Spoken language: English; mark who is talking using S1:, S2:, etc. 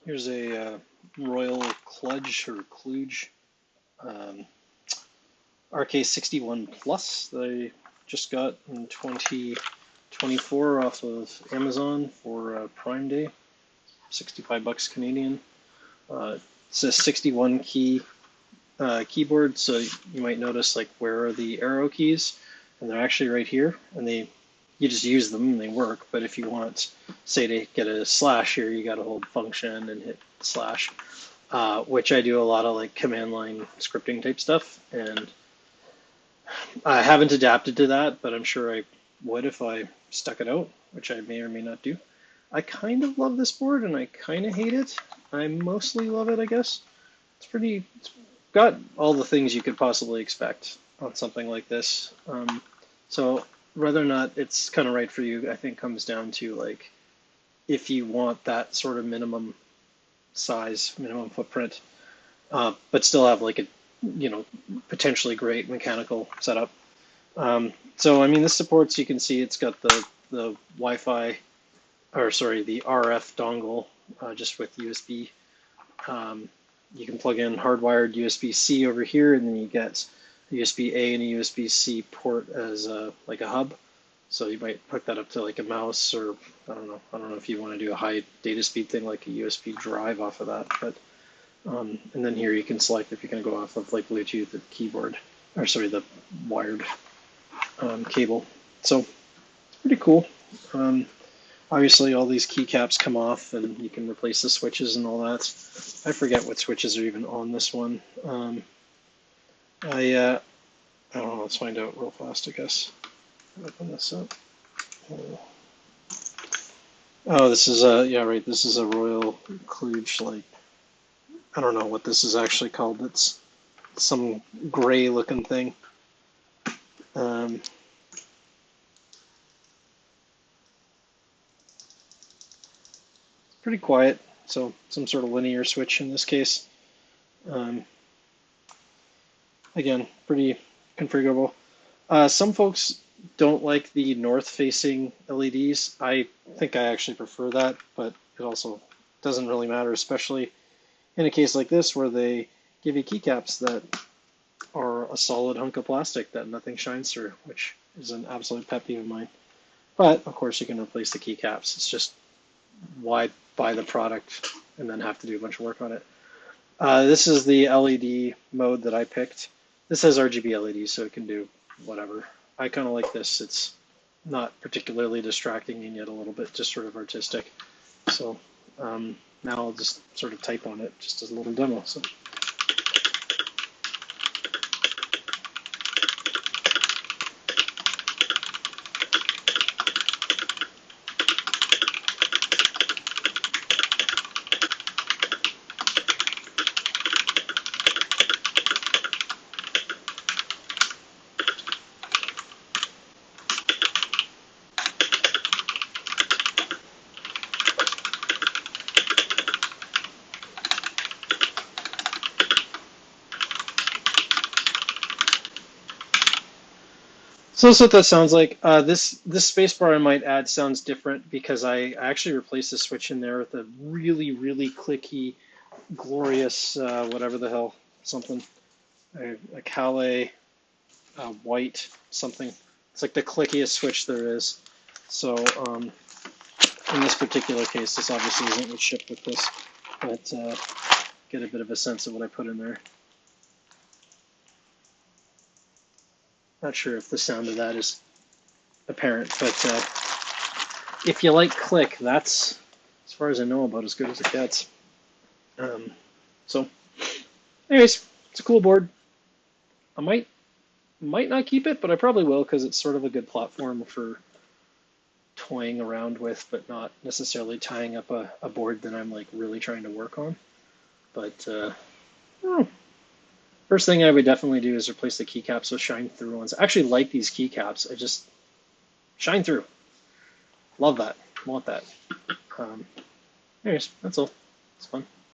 S1: Here's a Royal Kludge or Kludge RK61Plus that I just got in 2024 off of Amazon for Prime Day, 65 bucks Canadian. It's a 61 key keyboard, so you might notice like where are the arrow keys, and they're actually right here, and you just use them and they work. But if you want, say, to get a slash here, you got to hold function and hit slash, which I do a lot of like command line scripting type stuff, and I haven't adapted to that, but I'm sure I would if I stuck it out, which I may or may not do. I kind of love this board and I kind of hate it. I mostly love it, I guess. It's got all the things you could possibly expect on something like this. So whether or not it's kind of right for you, I think comes down to like if you want that sort of minimum size, minimum footprint, but still have like a potentially great mechanical setup. So I mean, this supports. You can see it's got the Wi-Fi, or sorry, the RF dongle just with USB. You can plug in hardwired USB-C over here, and then you get a USB-A and a USB-C port as like a hub. So you might hook that up to like a mouse, or I don't know if you want to do a high data speed thing like a USB drive off of that. But and then here you can select if you're going to go off of like Bluetooth, the keyboard, or sorry, the wired cable. So it's pretty cool. Obviously, all these keycaps come off, and you can replace the switches and all that. I forget what switches are even on this one. I don't know. Let's find out real fast, I guess. Open this up. Oh, this is yeah, right. This is a Royal Kludge. Like, I don't know what this is actually called. It's some gray-looking thing. Pretty quiet, so some sort of linear switch in this case. Again, pretty configurable. Some folks don't like the north-facing LEDs. I think I actually prefer that, but it also doesn't really matter, especially in a case like this where they give you keycaps that are a solid hunk of plastic that nothing shines through, which is an absolute pet peeve of mine. But of course you can replace the keycaps. It's just why buy the product and then have to do a bunch of work on it. This is the LED mode that I picked. This has RGB LEDs, so it can do whatever. I kind of like this. It's not particularly distracting and yet a little bit just sort of artistic. So now I'll just sort of type on it just as a little demo. So. So that's what that sounds like. This spacebar, I might add, sounds different because I actually replaced the switch in there with a really, really clicky, glorious, whatever the hell, something, a Calais white something. It's like the clickiest switch there is. So in this particular case, this obviously isn't shipped with this, but get a bit of a sense of what I put in there. Not sure if the sound of that is apparent, but if you like click, that's, as far as I know, about as good as it gets. So, anyways, it's a cool board. I might not keep it, but I probably will because it's sort of a good platform for toying around with, but not necessarily tying up a board that I'm like really trying to work on. But first thing I would definitely do is replace the keycaps with shine through ones. I actually like these keycaps. I just shine through. Love that. Want that. Anyways, that's all. It's fun.